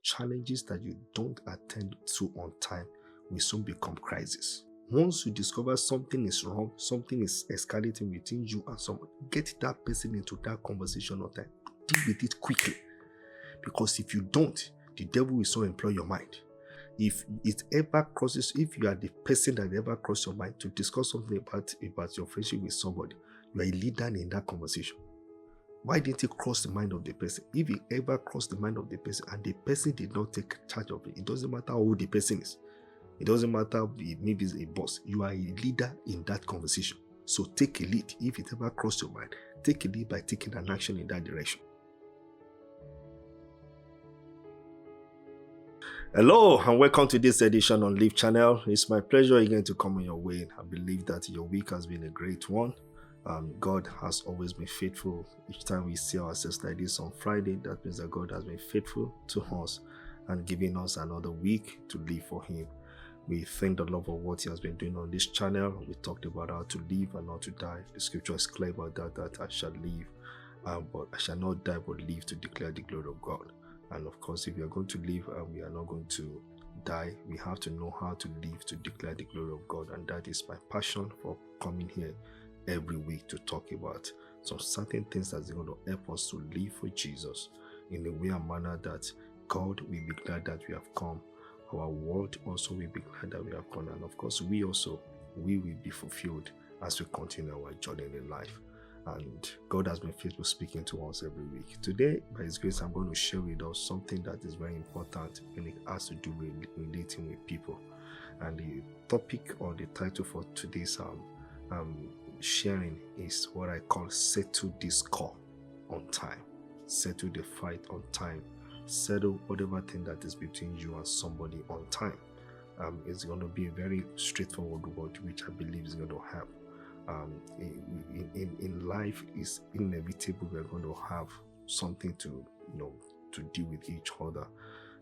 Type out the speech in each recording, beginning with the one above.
challenges that you don't attend to on time will soon become crisis. Once you discover something is wrong, something is escalating between you and someone, get that person into that conversation on time. Deal with it quickly. Because if you don't, the devil will so employ your mind. If it ever crosses, if you are the person that ever crosses your mind to discuss something about your friendship with somebody, you are a leader in that conversation. Why didn't it cross the mind of the person? If it ever crossed the mind of the person and the person did not take charge of it, it doesn't matter who the person is. It doesn't matter if maybe it's a boss. You are a leader in that conversation. So take a lead. If it ever crossed your mind, take a lead by taking an action in that direction. Hello and welcome to this edition on Live Channel. It's my pleasure again to come on your way. I believe that your week has been a great one. God has always been faithful. Each time we see ourselves like this on Friday, that means that God has been faithful to us and giving us another week to live for Him. We thank the Lord for what He has been doing on this channel. We talked about how to live and not to die. The scripture is clear about that I shall live, but I shall not die but live to declare the glory of God. And of course, if we are going to live and we are not going to die, we have to know how to live to declare the glory of God. And that is my passion for coming here every week to talk about some certain things that's going to help us to live for Jesus in a way and manner that God will be glad that we have come. Our world also will be glad that we have come. And of course, we will be fulfilled as we continue our journey in life. And God has been faithful speaking to us every week. Today, by His grace, I'm going to share with us something that is very important when it has to do with relating with people. And the topic or the title for today's sharing is what I call settle this score on time. Settle the fight on time. Settle whatever thing that is between you and somebody on time. It's going to be a very straightforward word, which I believe is going to help. In life, is inevitable we're going to have something to deal with each other.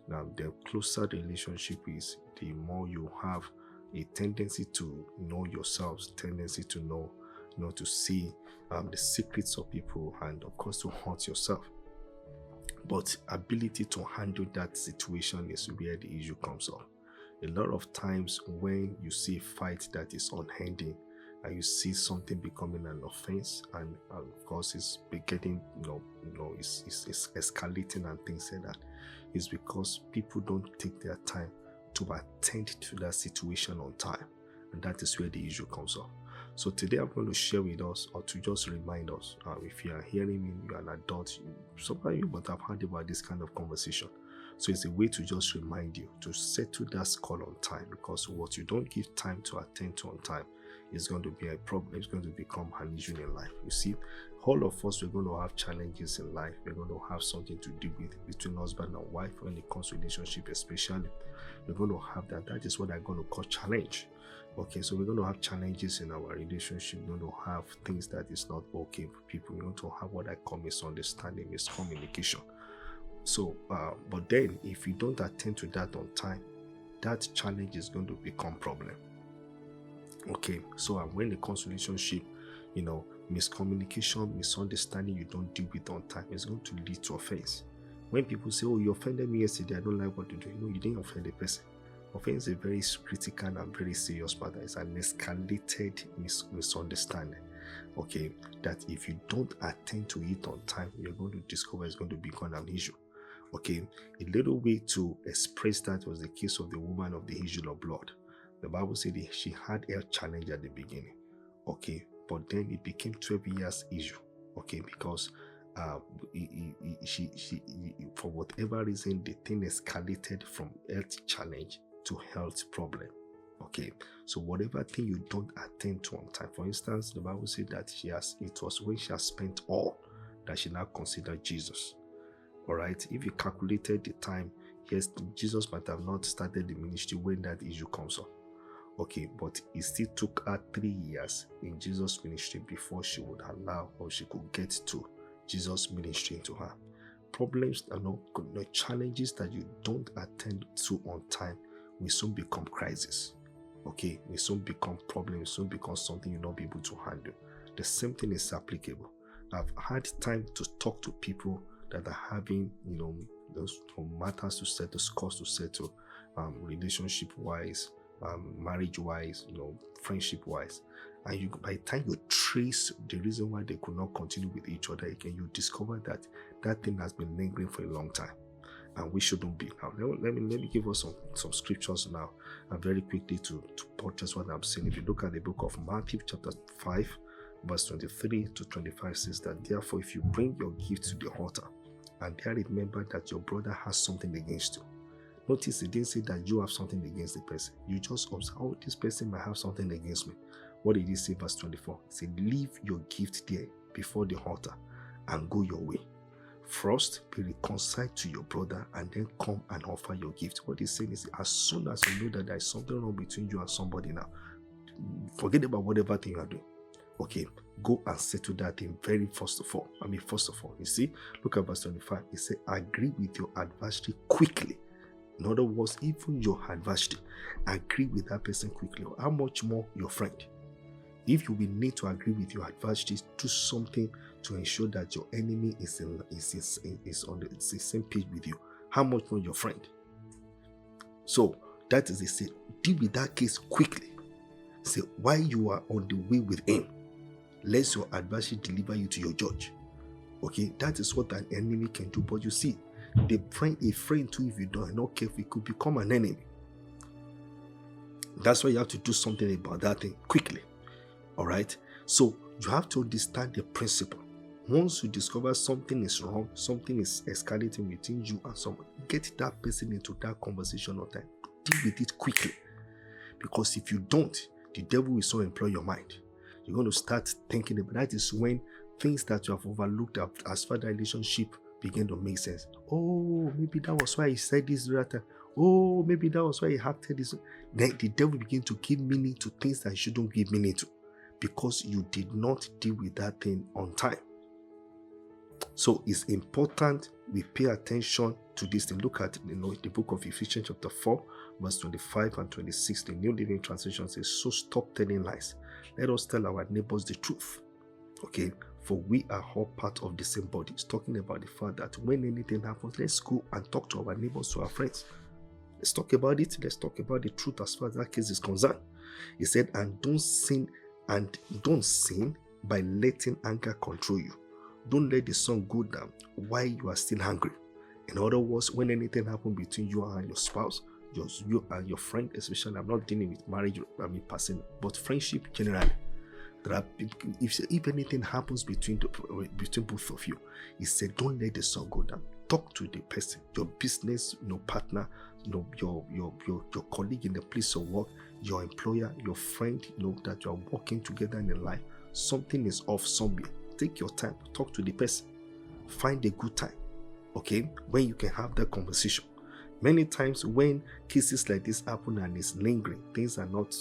Now, the closer the relationship is, the more you have a tendency to know yourselves, tendency to know to see the secrets of people, and of course to hurt yourself. But ability to handle that situation is where the issue comes up. A lot of times when you see a fight that is unending, and you see something becoming an offense, and of course it's getting, it's escalating and things like that, is because people don't take their time to attend to that situation on time, and that is where the issue comes up. So today I'm going to share with us, or to just remind us, if you are hearing me, you are an adult, sometimes you might have heard about this kind of conversation. So it's a way to just remind you to settle that score on time, because what you don't give time to attend to on time is going to be a problem. It's going to become an issue in life. You see, all of us, we're going to have challenges in life. We're going to have something to do with between husband and wife when it comes to relationship, especially. We're going to have that. That is what I'm going to call challenge. Okay, so we're going to have challenges in our relationship. We're going to have things that is not okay for people. We're going to have what I call misunderstanding, miscommunication. So, but then if you don't attend to that on time, that challenge is going to become problem. Okay, so when it comes to relationship, miscommunication, misunderstanding, you don't deal with on time, it's going to lead to offense. When people say, "Oh, you offended me yesterday, I don't like what you do," you didn't offend the person. Offense is a very critical and very serious matter. It's an escalated misunderstanding. Okay, that if you don't attend to it on time, you're going to discover it's going to become an issue. Okay, a little way to express that was the case of the woman of the issue of blood. The Bible said she had a challenge at the beginning. Okay, but then it became 12 years issue. Okay, because she for whatever reason, the thing escalated from health challenge to health problem. Okay, so whatever thing you don't attend to on time, for instance, the Bible said that it was when she has spent all that she now considered Jesus. All right, if you calculated the time, yes, Jesus might have not started the ministry when that issue comes up. Okay, but it still took her 3 years in Jesus' ministry before she would allow, or she could get to Jesus' ministry into her. Problems and challenges that you don't attend to on time will soon become crisis. Okay, will soon become problem, will soon become something you'll not be able to handle. The same thing is applicable. I've had time to talk to people that are having, Those matters to settle, scores to settle, relationship wise, marriage wise, friendship wise. And you, by the time you trace the reason why they could not continue with each other again, you discover that that thing has been lingering for a long time, and we shouldn't be. Now, let me give us some scriptures now, and very quickly to purchase what I'm saying. If you look at the book of Matthew, chapter 5, verse 23 to 25, says that therefore, if you bring your gift to the altar, and there remember that your brother has something against you. Notice it didn't say that you have something against the person. You just observe, oh, this person might have something against me. What did he say, verse 24? He said, leave your gift there before the altar and go your way. First, be reconciled to your brother and then come and offer your gift. What he's saying is, as soon as you know that there is something wrong between you and somebody now, forget about whatever thing you are doing. Okay, go and settle that thing first of all, you see, look at verse 25. He said, agree with your adversary quickly. In other words, even your adversary, agree with that person quickly. How much more your friend? If you will need to agree with your adversary, do something to ensure that your enemy is on the same page with you. How much more your friend? So that is, they say, deal with that case quickly. Say, while you are on the way with him, let your adversary deliver you to your judge. Okay, that is what an enemy can do. But you see, a friend too, if you don't not careful, it could become an enemy. That's why you have to do something about that thing quickly. All right, so you have to understand the principle. Once you discover something is wrong, something is escalating between you and someone, get that person into that conversation on time. Deal with it quickly, because if you don't, the devil will so employ your mind. You're going to start thinking about that. Is when things that you have overlooked as far as the relationship begin to make sense. Oh, maybe that was why he said this right time. Oh, maybe that was why he acted this. Then the devil begin to give meaning to things that you shouldn't give meaning to, because you did not deal with that thing on time. So it's important we pay attention to this thing. Look at the book of Ephesians chapter 4, verse 25 and 26. The New Living Translation says, so stop telling lies. Let us tell our neighbors the truth. Okay, for we are all part of the same body. It's talking about the fact that when anything happens, let's go and talk to our neighbors, to our friends. Let's talk about it. Let's talk about the truth as far as that case is concerned. He said, and don't sin by letting anger control you. Don't let the sun go down while you are still angry. In other words, when anything happens between you and your spouse, you and your friend, especially, I'm not dealing with marriage, person, but friendship generally. There are, if anything happens between both of you, he said, don't let the sun go down. Talk to the person, your business, partner, your colleague in the place of work, your employer, your friend, that you are working together in life. Something is off somewhere. Take your time, talk to the person, find a good time, okay, when you can have that conversation. Many times when cases like this happen and it's lingering, things are not,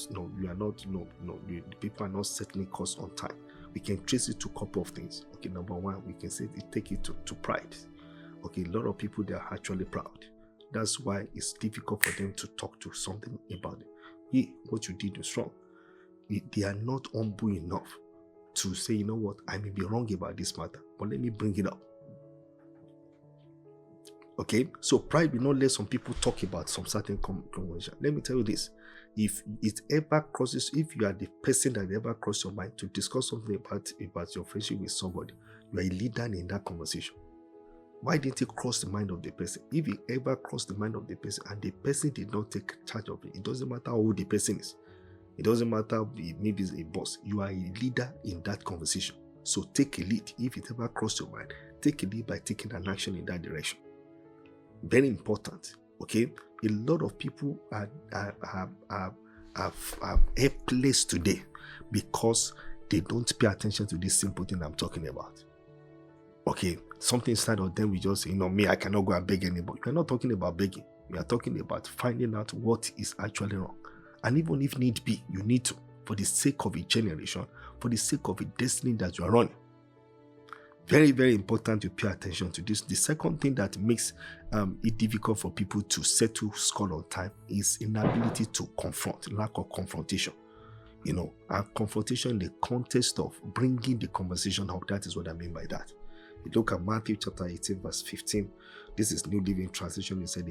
people are not settling costs on time. We can trace it to a couple of things. Okay, number one, we can say take it to pride. Okay, a lot of people, they are actually proud. That's why it's difficult for them to talk to something about it. What you did is wrong. They are not humble enough to say, you know what, I may be wrong about this matter, but let me bring it up. Okay, so pride will not let some people talk about some certain conversation. Let me tell you this: if it ever crosses, if you are the person that ever crosses your mind to discuss something about your friendship with somebody, you are a leader in that conversation. Why didn't it cross the mind of the person? If it ever crossed the mind of the person and the person did not take charge of it, it doesn't matter who the person is. It doesn't matter, maybe it's a boss. You are a leader in that conversation. So take a lead. If it ever crossed your mind, take a lead by taking an action in that direction. Very important. Okay, a lot of people are helpless today because they don't pay attention to this simple thing I'm talking about. Okay, something inside of them, we just say, me, I cannot go and beg anybody. We're not talking about begging. We are talking about finding out what is actually wrong. And even if need be, you need to, for the sake of a generation, for the sake of a destiny that you are running. Very, very important to pay attention to this. The second thing that makes it difficult for people to settle score on time is inability to confront, lack of confrontation. And confrontation in the context of bringing the conversation up. That is what I mean by that. You look at Matthew chapter 18, verse 15. This is New Living Translation. It said,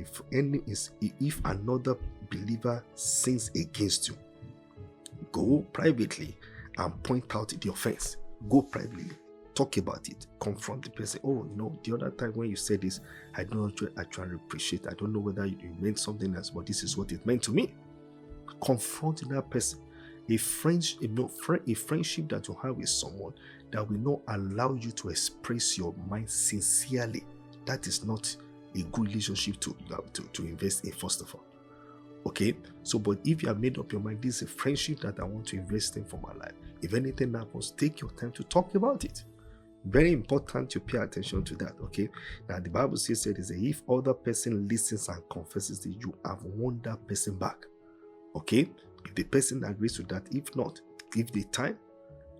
if another believer sins against you, go privately and point out the offense. Go privately, talk about it, confront the person. Oh no, the other time when you said this, I don't actually appreciate. I don't know whether you meant something else, but this is what it meant to me. Confront that person. A friendship that you have with someone that will not allow you to express your mind sincerely, that is not a good relationship to invest in, first of all. Okay, so but if you have made up your mind, this is a friendship that I want to invest in for my life, if anything happens, take your time to talk about it. Very important to pay attention to that. Okay, now the Bible says that if other person listens and confesses that, you have won that person back. Okay, if the person agrees to that, if not, give the time.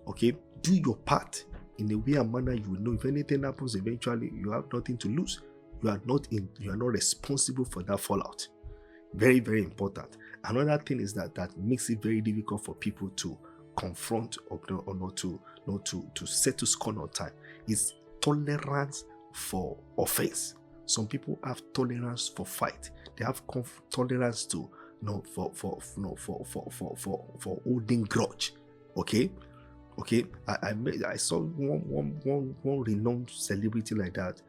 Okay, do your part in a way and manner you will know if anything happens eventually, you have nothing to lose. You are not responsible for that fallout. Very, very important. Another thing is that makes it very difficult for people to confront or not to settle score on time is tolerance for offense. Some people have tolerance for fight. They have tolerance to for holding grudge. Okay. I saw one renowned celebrity like that.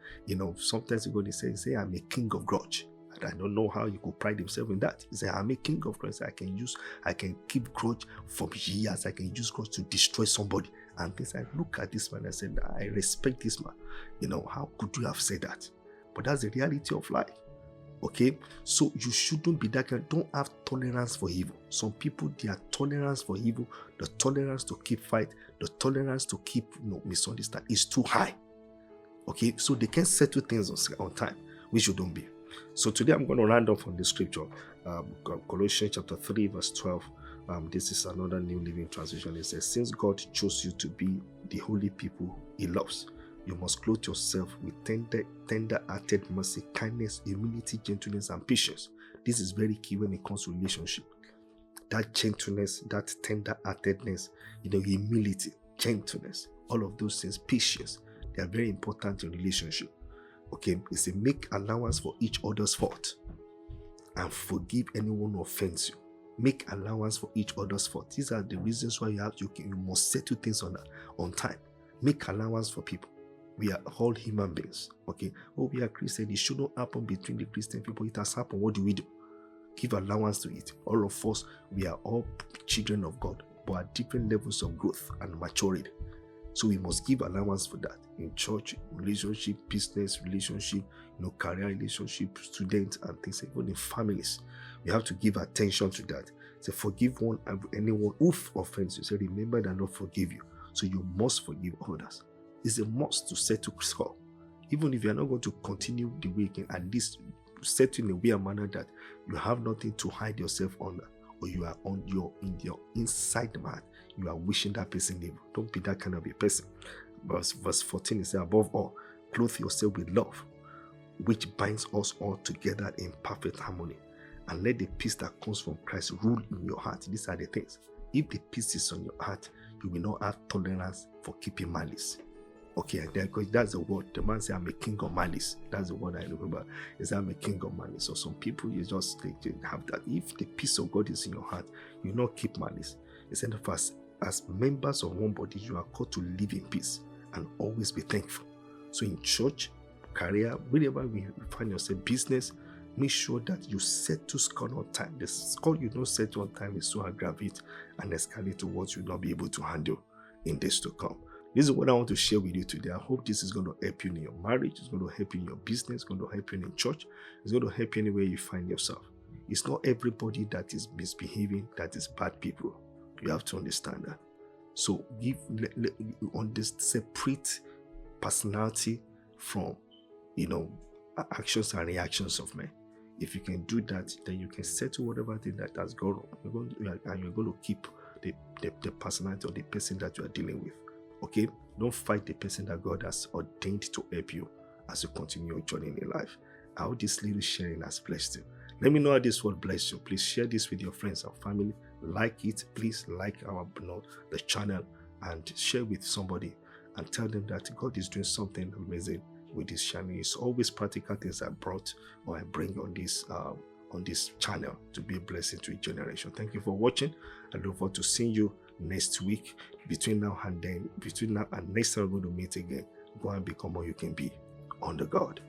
Sometimes you go to say I'm a king of grudge. I don't know how you could pride himself in that. He said, I'm a king of grudge. I can keep grudge for years. I can use grudge to destroy somebody. And things. I look at this man and said, I respect this man. How could you have said that? But that's the reality of life. Okay, so you shouldn't be that kind. Don't have tolerance for evil. Some people, their tolerance for evil, the tolerance to keep fight, the tolerance to keep misunderstand is too high. Okay, so they can settle things on time, which you don't be. So today I'm going to round off on the scripture, Colossians chapter 3, verse 12. This is another New Living Translation. It says, since God chose you to be the holy people He loves, you must clothe yourself with tender-hearted mercy, kindness, humility, gentleness, and patience. This is very key when it comes to relationship. That gentleness, that tender-heartedness, humility, gentleness, all of those things, patience, they are very important in relationship. Okay, it's a make allowance for each other's fault and forgive anyone who offends you. Make allowance for each other's fault. These are the reasons why you must settle things on time. Make allowance for people. We are all human beings. Okay, we are Christians. It should not happen between the Christian people. It has happened. What do we do? Give allowance to it. All of us, we are all children of God, but at different levels of growth and maturity. So we must give allowance for that in church, relationship, business, relationship, career relationship, students, and things, even in families. We have to give attention to that. Say, forgive anyone who offends you. Say, remember that Lord forgive you. So you must forgive others. It's a must to settle score. Even if you are not going to continue the weekend, at least settle in a way and manner that you have nothing to hide yourself under, or you are in your inside man, you are wishing that person evil. Don't be that kind of a person. Verse 14 is, above all, clothe yourself with love, which binds us all together in perfect harmony. And let the peace that comes from Christ rule in your heart. These are the things. If the peace is on your heart, you will not have tolerance for keeping malice. Okay, and because that's the word. The man said, I'm a king of malice. That's the word I remember. Is I'm a king of malice. So some people, you just have that. If the peace of God is in your heart, you will not keep malice. Instead of us, as members of one body, you are called to live in peace and always be thankful. So in church, career, wherever you find yourself, business, make sure that you settle score on time. The score you don't set on time is so aggravate and escalate to what you will not be able to handle in days to come. This is what I want to share with you today. I hope this is going to help you in your marriage. It's going to help you in your business. It's going to help you in church. It's going to help you anywhere you find yourself. It's not everybody that is misbehaving that is bad people. You have to understand that. So on this separate personality from actions and reactions of men. If you can do that, then you can settle whatever thing that has gone wrong. You're going to keep the personality of the person that you are dealing with. Okay, don't fight the person that God has ordained to help you as you continue your journey in life. How this little sharing has blessed you. Let me know how this word blessed you. Please share this with your friends and family. Like it. Please like the channel and share with somebody. and tell them that God is doing something amazing with this channel. It's always practical things I brought or I bring on this channel to be a blessing to a generation. Thank you for watching. I look forward to seeing you next week. Between now and next time we're going to meet again, go and become what you can be under God.